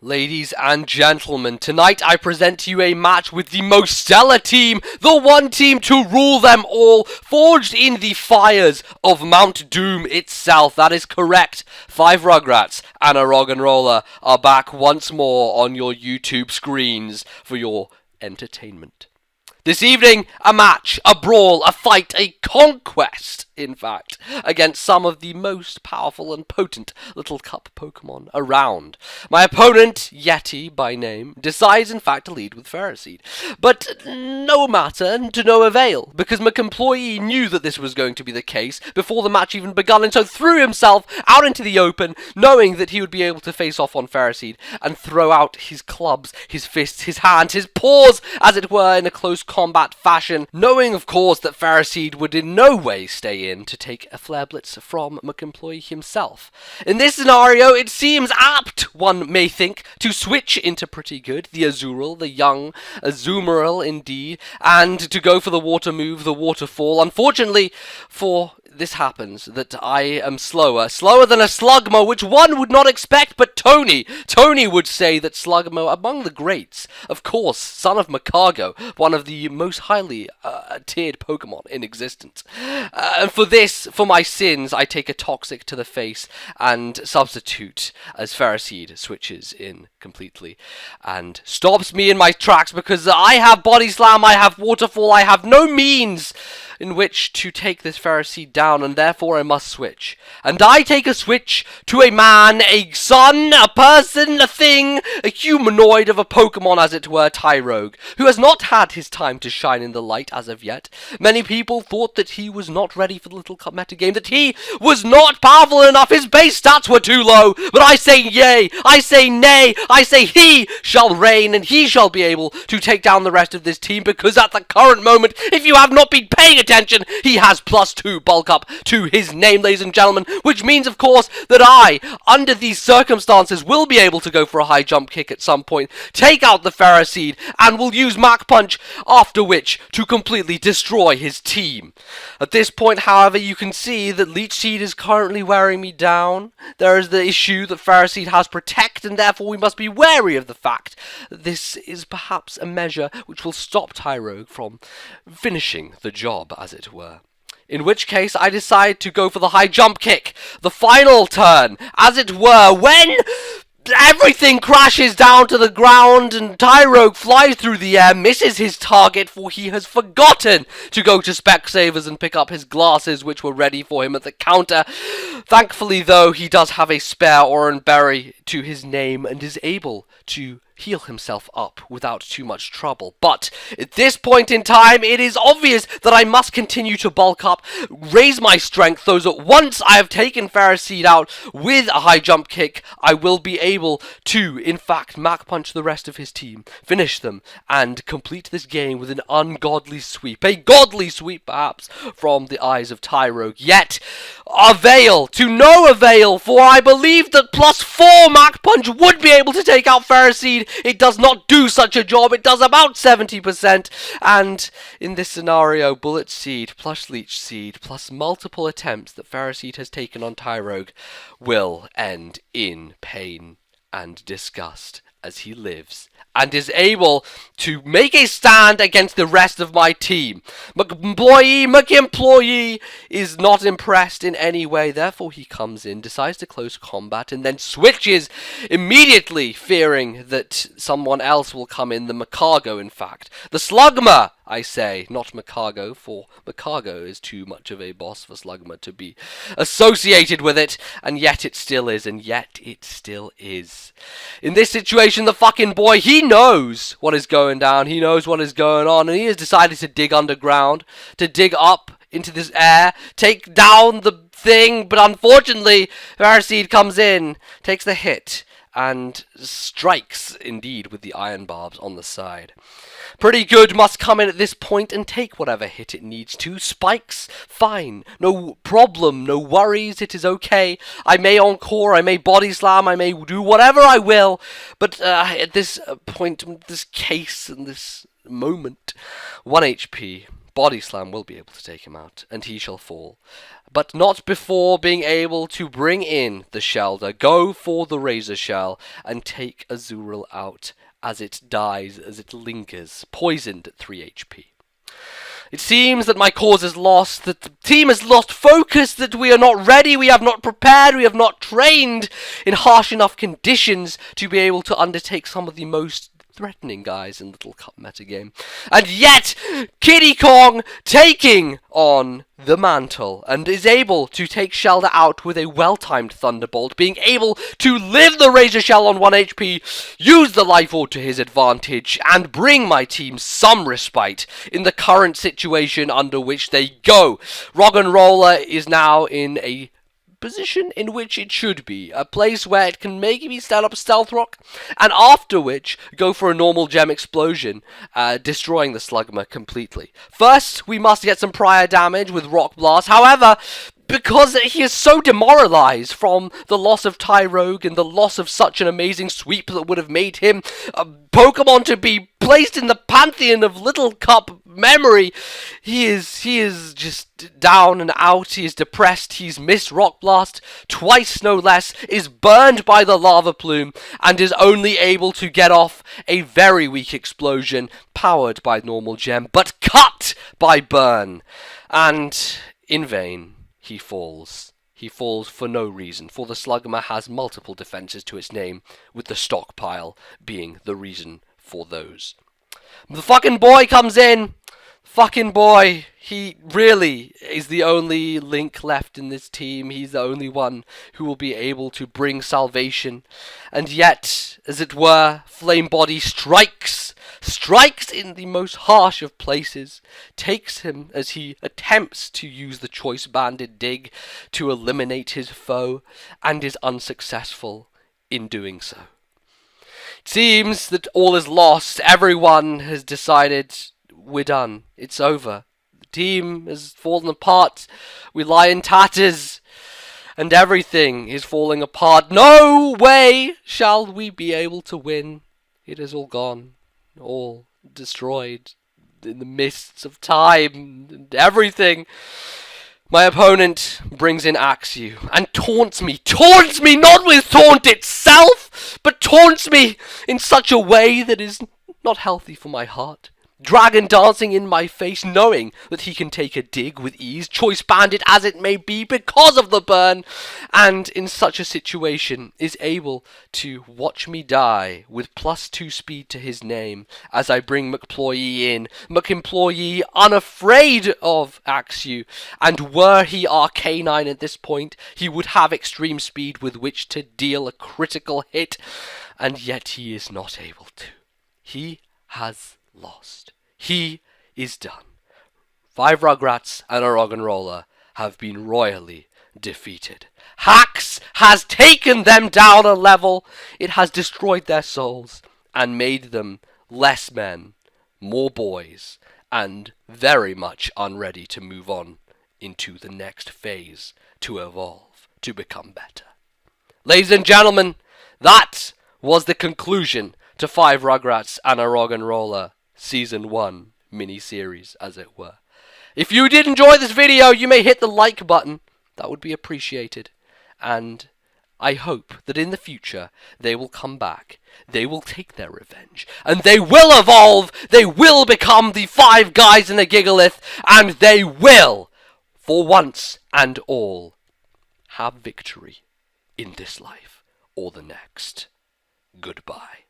Ladies and gentlemen, tonight I present to you a match with the most stellar team, the one team to rule them all, forged in the fires of Mount Doom itself. That is correct. 5 Rugrats and a Rog'n'Roller are back once more on your YouTube screens for your entertainment. This evening, a match, a brawl, a fight, a conquest, in fact, against some of the most powerful and potent little cup Pokemon around. My opponent, Yeti by name, decides in fact to lead with Ferroseed. But no matter, and to no avail, because McEmployee knew that this was going to be the case before the match even begun, and so threw himself out into the open, knowing that he would be able to face off on Ferroseed and throw out his clubs, his fists, his hands, his paws, as it were, in a close combat fashion, knowing of course that Ferroseed would in no way stay in to take a flare blitz from McEmployee himself. In this scenario, it seems apt, one may think, to switch into Pretty Good, the Azurill, the young Azumarill indeed, and to go for the water move, the waterfall. Unfortunately for this happens that I am slower than a Slugma, which one would not expect, but Tony would say that Slugma, among the greats, of course, son of Macago, one of the most highly tiered Pokemon in existence. And for my sins, I take a Toxic to the face and substitute as Ferroseed switches in completely and stops me in my tracks because I have Body Slam, I have Waterfall, I have no means in which to take this Ferroseed down, and therefore I must switch. And I take a switch to a man, a son, a person, a thing, a humanoid of a Pokemon, as it were, Tyrogue, who has not had his time to shine in the light as of yet. Many people thought that he was not ready for the Little Cup metagame, that he was not powerful enough, his base stats were too low, but I say yay, I say nay, I say he shall reign, and he shall be able to take down the rest of this team, because at the current moment, if you have not been paying attention, he has +2 bulk up to his name, ladies and gentlemen, which means, of course, that I, under these circumstances, will be able to go for a high jump kick at some point, take out the Ferroseed, and will use Mach Punch, after which to completely destroy his team. At this point, however, you can see that Leech Seed is currently wearing me down. There is the issue that Ferroseed has Protect, and therefore we must be wary of the fact that this is perhaps a measure which will stop Tyrogue from finishing the job, as it were. In which case, I decide to go for the high jump kick, the final turn, as it were, when everything crashes down to the ground and Tyrogue flies through the air, misses his target, for he has forgotten to go to Specsavers and pick up his glasses, which were ready for him at the counter. Thankfully, though, he does have a spare Oran Berry to his name and is able to heal himself up without too much trouble. But at this point in time, it is obvious that I must continue to bulk up, raise my strength, so that once I have taken Ferroseed out with a high jump kick, I will be able to, in fact, Mach Punch the rest of his team, finish them, and complete this game with an ungodly sweep, a godly sweep perhaps, from the eyes of Tyrogue. Yet, avail to no avail, for I believe that +4 Mach Punch would be able to take out Ferroseed. It does not do such a job. It does about 70%. And in this scenario, Bullet Seed plus Leech Seed plus multiple attempts that Ferroseed has taken on Tyrogue will end in pain and disgust as he lives and is able to make a stand against the rest of my team. McEmployee is not impressed in any way, therefore he comes in, decides to close combat, and then switches immediately, fearing that someone else will come in, the Macago in fact. The Slugma, I say, not Macago, for Macago is too much of a boss for Slugma to be associated with it, and yet it still is, and yet it still is. In this situation, the fucking boy, he knows what is going down, he knows what is going on, and he has decided to dig underground, to dig up into this air, take down the thing, but unfortunately, Ferroseed comes in, takes the hit, and strikes, indeed, with the iron barbs on the side. Pretty Good must come in at this point and take whatever hit it needs to. Spikes, fine. No problem, no worries, it is okay. I may encore, I may body slam, I may do whatever I will. But at this point, this case, and this moment, 1 HP. Body Slam will be able to take him out, and he shall fall. But not before being able to bring in the Shelder, go for the Razor Shell, and take Azurill out as it dies, as it lingers, poisoned at 3 HP. It seems that my cause is lost, that the team has lost focus, that we are not ready, we have not prepared, we have not trained in harsh enough conditions to be able to undertake some of the most threatening guys in Little Cup metagame. And yet, Kiddy Kong taking on the mantle and is able to take Shelder out with a well-timed Thunderbolt, being able to live the Razor Shell on 1 HP, use the Life Orb to his advantage, and bring my team some respite in the current situation under which they go. Roggenrola is now in a position in which it should be, a place where it can maybe stand up Stealth Rock, and after which go for a normal gem explosion, destroying the Slugma completely. First, we must get some prior damage with Rock Blast. However, because he is so demoralized from the loss of Tyrogue and the loss of such an amazing sweep that would have made him a Pokemon to be placed in the pantheon of Little Cup memory, he is just down and out, he is depressed, he's missed Rock Blast twice no less, is burned by the Lava Plume, and is only able to get off a very weak explosion powered by normal gem, but cut by burn. And in vain. He falls. He falls for no reason, for the Slugma has multiple defenses to its name, with the stockpile being the reason for those. The fucking boy comes in. Fucking boy. He really is the only link left in this team. He's the only one who will be able to bring salvation. And yet, as it were, Flame Body strikes in the most harsh of places, takes him as he attempts to use the Choice Banded Dig to eliminate his foe, and is unsuccessful in doing so. It seems that all is lost. Everyone has decided, we're done. It's over. The team has fallen apart. We lie in tatters. And everything is falling apart. No way shall we be able to win. It is all gone. All destroyed in the mists of time and everything. My opponent brings in Axew and taunts me not with taunt itself, but taunts me in such a way that is not healthy for my heart. Dragon dancing in my face, knowing that he can take a dig with ease, choice banded as it may be because of the burn, and in such a situation is able to watch me die with +2 speed to his name as I bring McPloyee in. McEmployee unafraid of Axew, and were he Arcanine at this point, he would have extreme speed with which to deal a critical hit, and yet he is not able to. He has lost. He is done. 5 Rugrats and a Roggenrola have been royally defeated. Hax has taken them down a level. It has destroyed their souls and made them less men, more boys, and very much unready to move on into the next phase, to evolve, to become better. Ladies and gentlemen, that was the conclusion to 5 Rugrats and a Roggenrola Season 1 mini-series, as it were. If you did enjoy this video, you may hit the like button. That would be appreciated. And I hope that in the future, they will come back. They will take their revenge. And they will evolve. They will become the 5 guys in a Gigalith. And they will, for once and all, have victory in this life or the next. Goodbye.